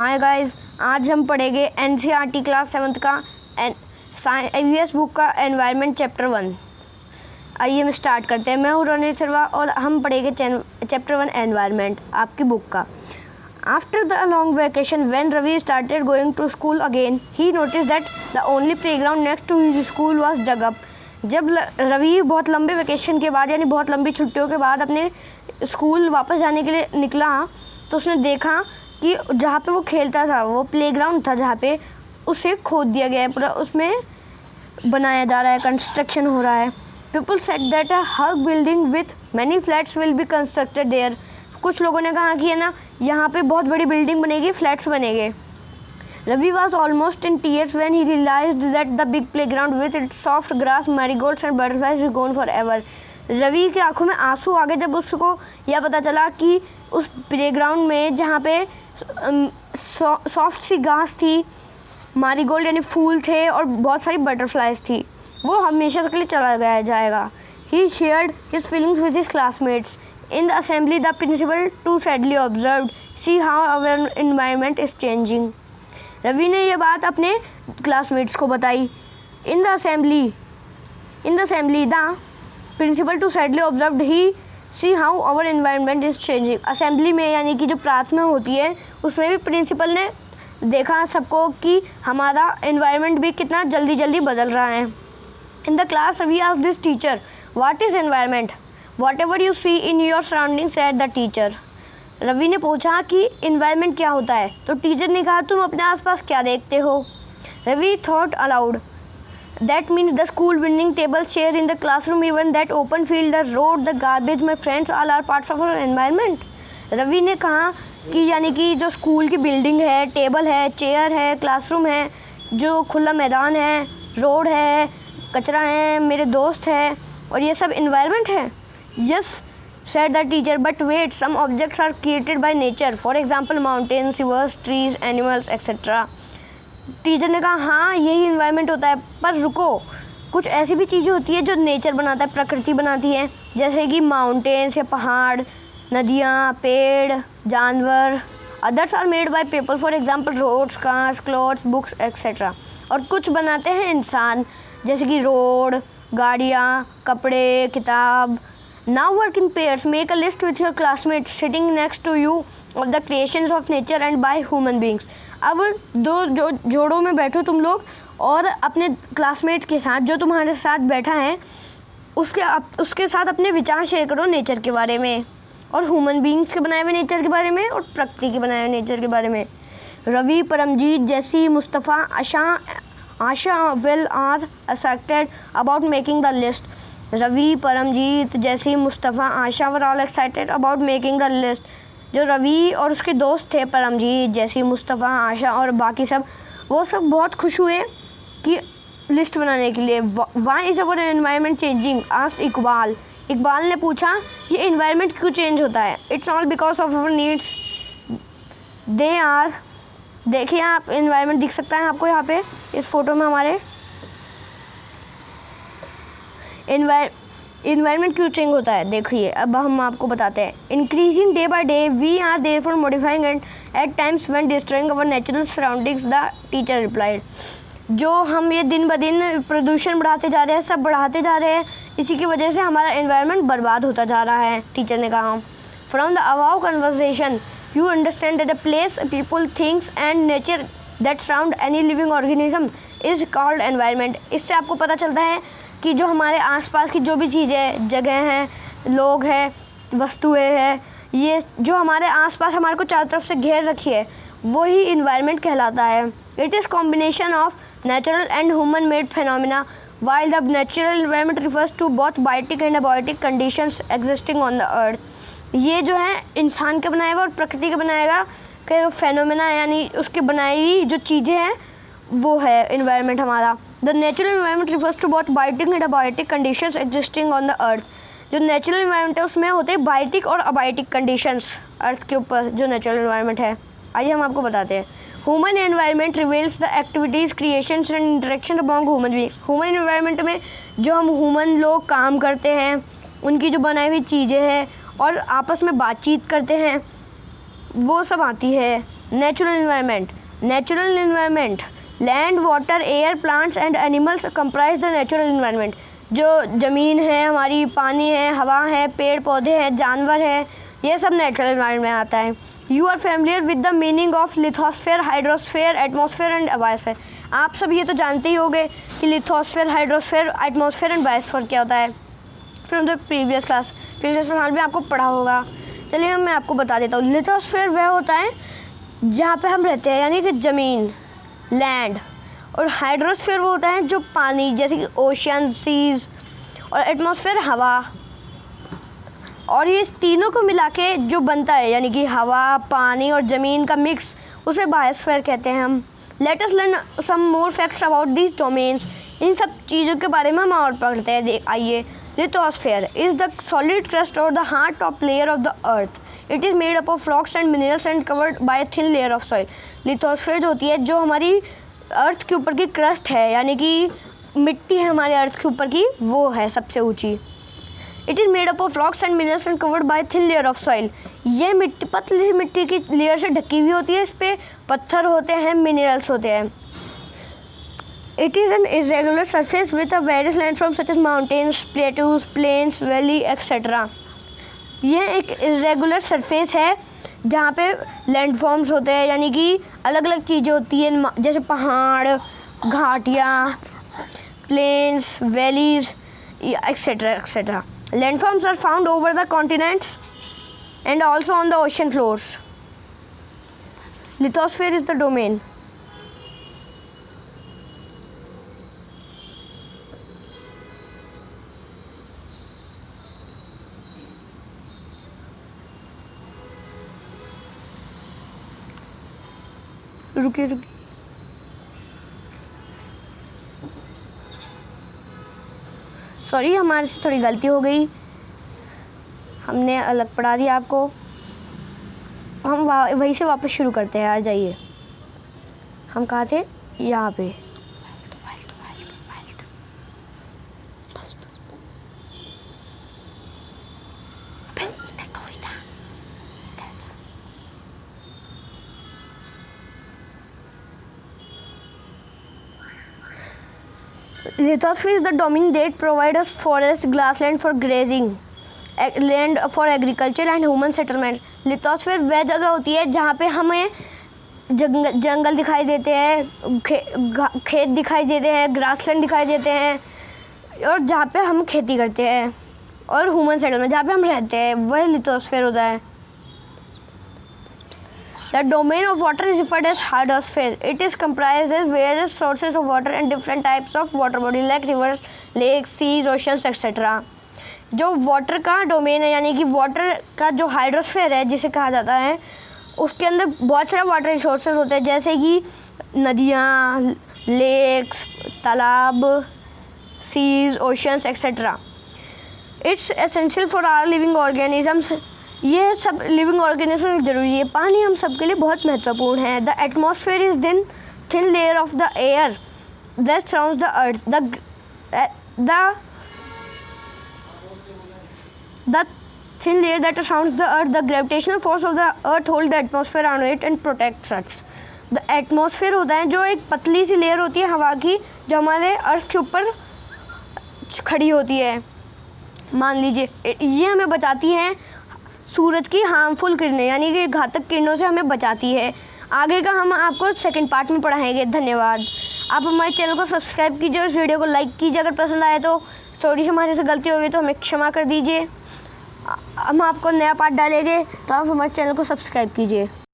Hi guys, आज हम पढ़ेंगे एनसीईआरटी क्लास 7th का ईवीएस बुक का एनवायरनमेंट चैप्टर 1। आइए हम स्टार्ट करते हैं। मैं हूँ रणवीर शर्मा और हम पढ़ेंगे चैप्टर 1 एनवायरनमेंट आपकी बुक का। After the long vacation when Ravi started going to school again he notice that the only playground next to his school was dug up. जब रवि बहुत लंबे वेकेशन के बाद यानी बहुत लंबी छुट्टियों के बाद अपने स्कूल वापस जाने के लिए निकला तो उसने देखा कि जहाँ पे वो खेलता था वो प्लेग्राउंड था जहाँ पे उसे खोद दिया गया है, पूरा उसमें बनाया जा रहा है, कंस्ट्रक्शन हो रहा है। People said that a huge building with many flats will be constructed there. कुछ लोगों ने कहा कि है ना यहाँ पे बहुत बड़ी बिल्डिंग बनेगी, फ्लैट्स बनेंगे। Ravi was almost in tears when he realised that the big playground with its soft grass marigolds and butterflies is gone for ever. Ravi की आंखों में आंसू आ गए जब उसको यह पता चला कि उस प्लेग्राउंड में जहाँ पे सॉफ्ट सी घास थी, मैरीगोल्ड यानी फूल थे और बहुत सारी बटरफ्लाइज थी, वो हमेशा के लिए चला गया जाएगा। He shared his feelings with his classmates in the assembly. The principal too sadly observed see how our environment is changing. Ravi ने यह बात अपने क्लासमेट्स को बताई। In the assembly the principal too sadly observed he see how our environment is changing. Assembly में यानी कि जो प्रार्थना होती है उसमें भी प्रिंसिपल ने देखा सबको कि हमारा एनवायरनमेंट भी कितना जल्दी जल्दी बदल रहा है। In the class we asked this teacher what is environment. Whatever you see in your surrounding said the teacher. Ravi ने पूछा कि एनवायरनमेंट क्या होता है तो टीचर ने कहा तुम अपने आसपास क्या देखते हो। Ravi thought aloud that means the school dining table, chair in the classroom, even that open field, the road, the garbage, my friends, all are parts of our environment। Ravi ने कहा कि यानी कि जो स्कूल की बिल्डिंग है, टेबल है, chair है, क्लासरूम है, जो खुला मैदान है, रोड है, कचरा है, मेरे दोस्त है और ये सब environment है। Yes said the teacher, but wait, some objects are created by nature, for example mountains, rivers, trees, animals, etc। Teacher ने कहा हाँ यही इन्वायरमेंट होता है, पर रुको, कुछ ऐसी भी चीज़ें होती है जो नेचर बनाता है, प्रकृति बनाती है, जैसे कि माउंटेन्स या पहाड़, नदियाँ, पेड़, जानवर। Others are made by people, for example roads, cars, clothes, books etcetera. और कुछ बनाते हैं इंसान, जैसे कि रोड, गाड़ियाँ, कपड़े, किताब। Now work in pairs, make a list with your classmates sitting next to you of the creations of nature and by human beings. अब दो जोड़ों में बैठो तुम लोग और अपने क्लासमेट के साथ जो तुम्हारे साथ बैठा है उसके साथ अपने विचार शेयर करो नेचर के बारे में और ह्यूमन बींग्स के बनाए हुए नेचर के बारे में और प्रकृति के बनाए हुए नेचर के बारे में। Ravi, Paramjeet, Jassi, Mustafa, Asha well are excited about making the list. Ravi, Paramjeet, Jassi, Mustafa, Asha were all excited about making the list. जो रवि और उसके दोस्त थे, परमजीत, जैसी, मुस्तफ़ा, आशा और बाकी सब, वो सब बहुत खुश हुए कि लिस्ट बनाने के लिए। Why is our environment changing asked Iqbal. Iqbal ने पूछा ये एनवायरनमेंट क्यों चेंज होता है। It's all because of our needs they are. देखिए आप एनवायरनमेंट दिख सकता है आपको यहाँ पे इस फोटो में हमारे। इन्वायरमेंट क्यों चेंज होता है देखिए, अब हम आपको बताते हैं। Increasing day by day we are therefore modifying and at times when destroying our natural surroundings, the teacher replied. जो हम ये दिन ब दिन प्रदूषण बढ़ाते जा रहे हैं, सब बढ़ाते जा रहे हैं, इसी की वजह से हमारा एनवायरनमेंट बर्बाद होता जा रहा है, टीचर ने कहा। From the above conversation you understand that the place, people, things and nature that surround any living organism is called environment. इससे आपको पता चलता है कि जो हमारे आसपास की जो भी चीज़ें, जगह हैं, लोग हैं, वस्तुएं हैं, ये जो हमारे आसपास हमारे को चारों तरफ से घेर रखी है वही इन्वायरमेंट कहलाता है। It is combination of natural and human made phenomena while the natural environment refers to both biotic and abiotic conditions existing on the earth। ये जो है इंसान के बनाया हुआ और प्रकृति के बनाया हुआ फेनोमेना यानी उसके बनाई हुई जो चीज़ें हैं वो है इन्वायरमेंट हमारा। The natural environment refers to both biotic and abiotic conditions existing on the earth. जो नेचुरल इन्वायरमेंट है उसमें होते हैं बायोटिक और अबायोटिक कंडीशंस अर्थ के ऊपर जो नेचुरल इन्वायरमेंट है। आइए हम आपको बताते हैं। Human environment reveals the activities, creations and interaction among human beings. Human environment में जो हम ह्यूमन लोग काम करते हैं, उनकी जो बनाई हुई चीज़ें हैं और आपस में बातचीत करते हैं वो सब आती है। Natural environment, natural environment, land, water, air, plants and animals comprise the natural environment. जो ज़मीन है हमारी, पानी है, हवा है, पेड़ पौधे हैं, जानवर है, ये सब नेचुरल इन्वायरमेंट में आता है। You are familiar with the meaning of lithosphere, hydrosphere, atmosphere and biosphere. आप सब ये तो जानते ही होंगे कि lithosphere, hydrosphere, atmosphere and biosphere क्या होता है फ्रॉम द प्रीवियस क्लास में हाल में आपको पढ़ा होगा। चलिए मैं आपको बता देता हूँ। लिथोस्फेयर वह होता है जहाँ पे हम रहते हैं, यानी कि ज़मीन, लैंड। और हाइड्रोस्फेयर वो होता है जो पानी, जैसे कि ओशन, सीज। और एटमॉस्फेयर हवा। और ये तीनों को मिला के जो बनता है, यानी कि हवा, पानी और ज़मीन का मिक्स, उसे बायोस्फीयर कहते हैं हम। Let us learn some more facts about these domains. इन सब चीज़ों के बारे में हम और पढ़ते हैं। आइए। Lithosphere is the solid crust और the hard top layer of the earth. It is made up of rocks and minerals and covered by thin layer of soil. Lithosphere जो होती है, जो हमारी अर्थ के ऊपर की क्रस्ट है, यानी कि मिट्टी है हमारे अर्थ के ऊपर की, वो है सबसे ऊंची। It is made up of rocks and minerals and covered by thin layer of soil. ये मिट्टी पतली सी मिट्टी की लेयर से ढकी हुई होती है। इस पर पत्थर होते हैं, मिनरल्स होते हैं। It is an irregular surface with a various landform such as mountains, plateaus, plains, valley etcetera. यह एक इरेगुलर सरफेस है जहाँ पे लैंडफॉर्म्स होते हैं, यानी कि अलग अलग चीज़ें होती हैं, जैसे पहाड़, घाटियाँ, plains, valleys etcetera etcetera. Landforms are found over the continents and also on the ocean floors. Lithosphere is the domain. रुकिए रुकिए, सॉरी हमारे से थोड़ी गलती हो गई, हमने अलग पढ़ा दिया आपको। हम वहीं से वापस शुरू करते हैं। आ जाइए। हम कहाँ थे? यहाँ पे। Lithosphere is the domain that provides us forest, grassland for grazing, land for agriculture and human settlement. Lithosphere वह जगह होती है जहाँ पे हमें जंगल दिखाई देते हैं, खेत दिखाई देते हैं, ग्रासलैंड दिखाई देते हैं, और जहाँ पे हम खेती करते हैं, और ह्यूमन सेटलमेंट जहाँ पे हम रहते हैं, वह लिथोस्फीयर होता है। The domain of water is referred as hydrosphere. It is comprised of various sources of water and different types of water bodies like rivers, lakes, seas, oceans, etc. जो water का डोमेन है, यानी कि water का जो hydrosphere है जिसे कहा जाता है, उसके अंदर बहुत सारे वाटर रिसोर्सेज होते हैं, जैसे कि नदियाँ, लेक्स, तालाब, seas, oceans etcetera. It's essential for our living organisms. ये सब लिविंग ऑर्गेनिज्म में ज़रूरी है। पानी हम सबके लिए बहुत महत्वपूर्ण है। द एटमॉस्फेयर इज दिन thin layer of the air that surrounds the earth. The thin layer that surrounds the earth, the gravitational force of the earth hold the atmosphere on it and protects us. The atmosphere होता है जो एक पतली सी layer होती है हवा की, जो हमारे अर्थ के ऊपर खड़ी होती है। मान लीजिए ये हमें बचाती हैं सूरज की हार्मफुल किरणें, यानी कि घातक किरणों से हमें बचाती है। आगे का हम आपको सेकंड पार्ट में पढ़ाएंगे। धन्यवाद। आप हमारे चैनल को सब्सक्राइब कीजिए और इस वीडियो को लाइक कीजिए। अगर पसंद आए तो थोड़ी सी हमारे से गलती होगी तो हमें क्षमा कर दीजिए। हम आपको नया पार्ट डालेंगे, तो आप हमारे चैनल को सब्सक्राइब कीजिए।